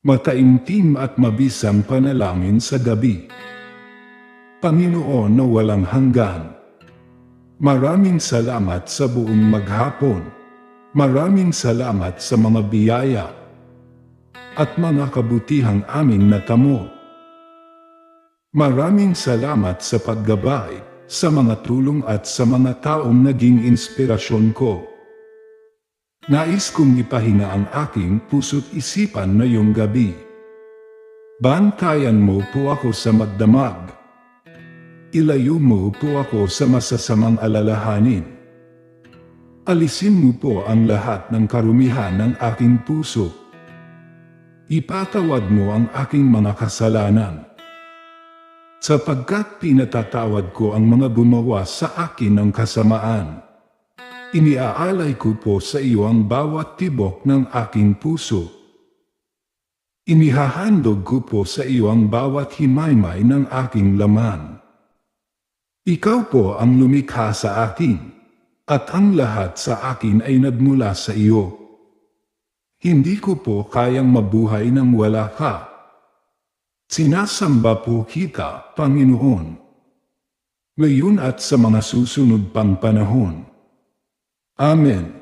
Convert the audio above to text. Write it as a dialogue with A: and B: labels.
A: Mataimtim at mabisang panalangin sa gabi. Panginoon na walang hanggan, maraming salamat sa buong maghapon. Maraming salamat sa mga biyaya at mga kabutihang aming natamo. Maraming salamat sa paggabay, sa mga tulong at sa mga taong naging inspirasyon ko. Nais kong ipahinga ang aking puso't isipan ngayong gabi. Bantayan mo po ako sa magdamag. Ilayo mo po ako sa masasamang alalahanin. Alisin mo po ang lahat ng karumihan ng aking puso. Ipatawad mo ang aking mga kasalanan. Sapagkat pinatatawad ko ang mga gumawa sa akin ng kasamaan. Iniaalay ko po sa iyo ang bawat tibok ng aking puso. Inihahandog ko po sa iyo ang bawat himaymay ng aking laman. Ikaw po ang lumikha sa akin, at ang lahat sa akin ay nagmula sa iyo. Hindi ko po kayang mabuhay nang wala ka. Sinasamba po kita, Panginoon, ngayon at sa mga susunod pang panahon. Amen.